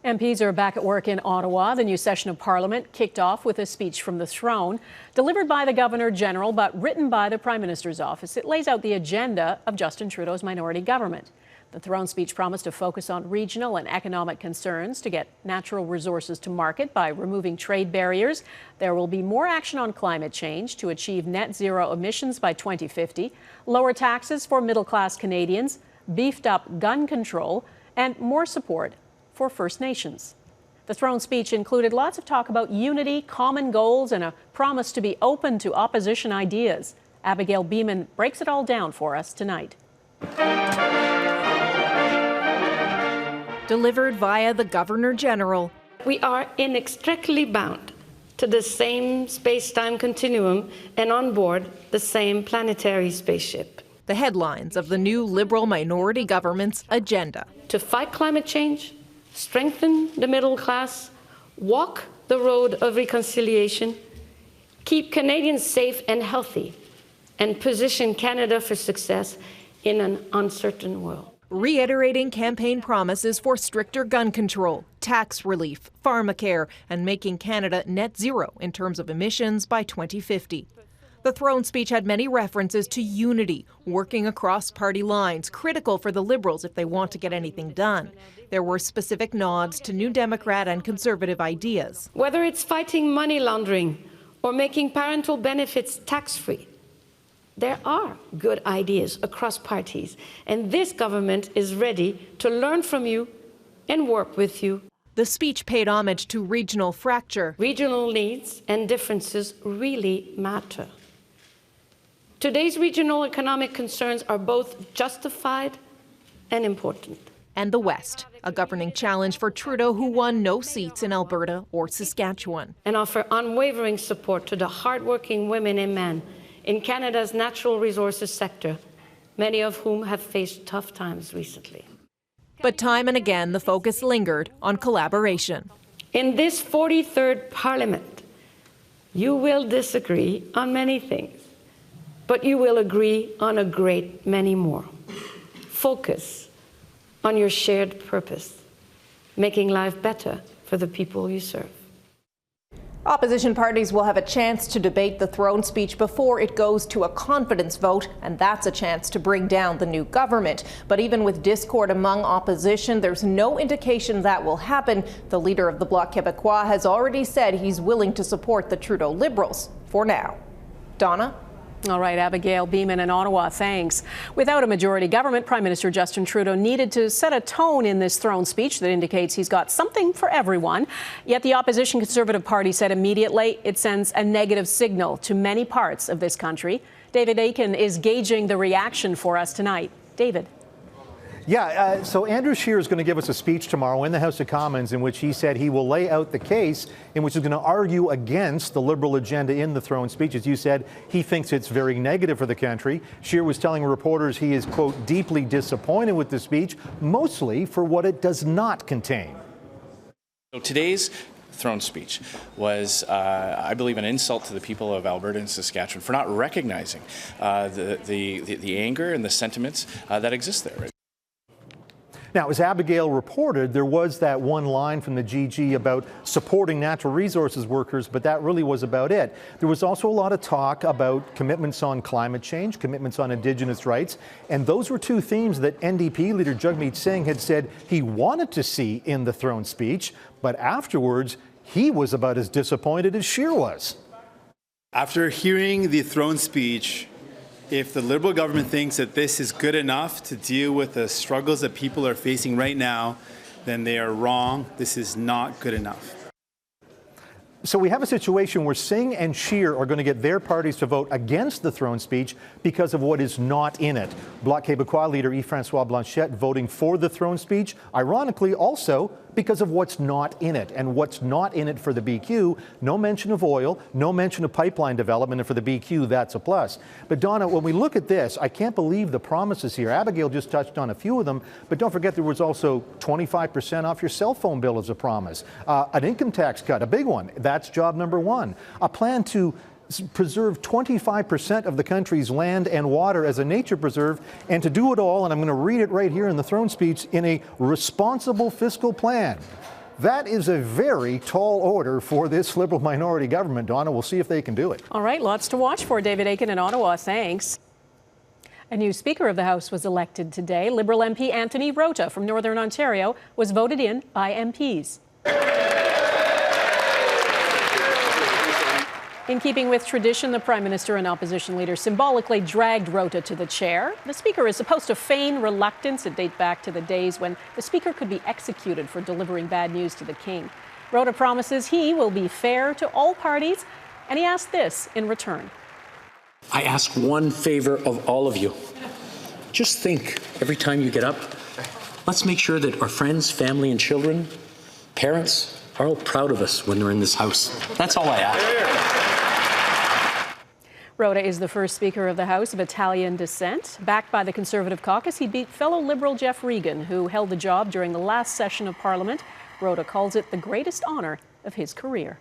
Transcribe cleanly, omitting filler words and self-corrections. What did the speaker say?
MPs are back at work in Ottawa. The new session of Parliament kicked off with a speech from the throne, delivered by the Governor General, but written by the Prime Minister's office. It lays out the agenda of Justin Trudeau's minority government. The throne speech promised to focus on regional and economic concerns, to get natural resources to market by removing trade barriers. There will be more action on climate change to achieve net zero emissions by 2050, lower taxes for middle-class Canadians, beefed up gun control, and more support for First Nations. The throne speech included lots of talk about unity, common goals, and a promise to be open to opposition ideas. Abigail Beeman breaks it all down for us tonight. Delivered via the Governor General. We are inextricably bound to the same space-time continuum and on board the same planetary spaceship. The headlines of the new Liberal minority government's agenda. To fight climate change, strengthen the middle class, walk the road of reconciliation, keep Canadians safe and healthy, and position Canada for success in an uncertain world. Reiterating campaign promises for stricter gun control, tax relief, pharmacare, and making Canada net zero in terms of emissions by 2050. The throne speech had many references to unity, working across party lines, critical for the Liberals if they want to get anything done. There were specific nods to New Democrat and Conservative ideas. Whether it's fighting money laundering or making parental benefits tax-free, there are good ideas across parties, and this government is ready to learn from you and work with you. The speech paid homage to regional fracture. Regional needs and differences really matter. Today's regional economic concerns are both justified and important. And the West, a governing challenge for Trudeau, who won no seats in Alberta or Saskatchewan. And offer unwavering support to the hardworking women and men in Canada's natural resources sector, many of whom have faced tough times recently. But time and again, the focus lingered on collaboration. In this 43rd Parliament, you will disagree on many things, but you will agree on a great many more. Focus on your shared purpose, making life better for the people you serve. Opposition parties will have a chance to debate the throne speech before it goes to a confidence vote, and that's a chance to bring down the new government. But even with discord among opposition, there's no indication that will happen. The leader of the Bloc Québécois has already said he's willing to support the Trudeau Liberals for now. Donna? All right, Abigail Beeman in Ottawa, thanks. Without a majority government, Prime Minister Justin Trudeau needed to set a tone in this throne speech that indicates he's got something for everyone. Yet the opposition Conservative Party said immediately it sends a negative signal to many parts of this country. David Aiken is gauging the reaction for us tonight. David. Yeah, so Andrew Scheer is going to give us a speech tomorrow in the House of Commons in which he said he will lay out the case in which he's going to argue against the Liberal agenda in the throne speech. As you said, he thinks it's very negative for the country. Scheer was telling reporters he is, quote, deeply disappointed with the speech, mostly for what it does not contain. So today's throne speech was, I believe, an insult to the people of Alberta and Saskatchewan for not recognizing the anger and the sentiments that exist there. Now, as Abigail reported, there was that one line from the GG about supporting natural resources workers, but that really was about it. There was also a lot of talk about commitments on climate change, commitments on Indigenous rights, and those were two themes that NDP leader Jagmeet Singh had said he wanted to see in the throne speech, but afterwards, he was about as disappointed as Scheer was. After hearing the throne speech, if the Liberal government thinks that this is good enough to deal with the struggles that people are facing right now, then they are wrong. This is not good enough. So we have a situation where Singh and Scheer are going to get their parties to vote against the throne speech because of what is not in it. Bloc Québécois leader Yves-Francois voting for the throne speech, ironically also because of what's not in it. And what's not in it for the BQ, no mention of oil, no mention of pipeline development, and for the BQ, that's a plus. But Donna, when we look at this, I can't believe the promises here. Abigail just touched on a few of them, but don't forget there was also 25% off your cell phone bill as a promise. An income tax cut, a big one. That's job number one. A plan to preserve 25% of the country's land and water as a nature preserve, and to do it all, and I'm going to read it right here in the throne speech, in a responsible fiscal plan. That is a very tall order for this Liberal minority government, Donna. We'll see if they can do it. All right, lots to watch for. David Akin in Ottawa, thanks. A new Speaker of the House was elected today. Liberal MP Anthony Rota from Northern Ontario was voted in by MPs. In keeping with tradition, the Prime Minister and opposition leader symbolically dragged Rota to the chair. The Speaker is supposed to feign reluctance. It dates back to the days when the Speaker could be executed for delivering bad news to the King. Rota promises he will be fair to all parties, and he asked this in return. I ask one favor of all of you. Just think every time you get up, let's make sure that our friends, family, and children, parents, are all proud of us when they're in this house. That's all I ask. Rota is the first Speaker of the House of Italian descent. Backed by the Conservative caucus, he beat fellow Liberal Jeff Regan, who held the job during the last session of Parliament. Rota calls it the greatest honour of his career.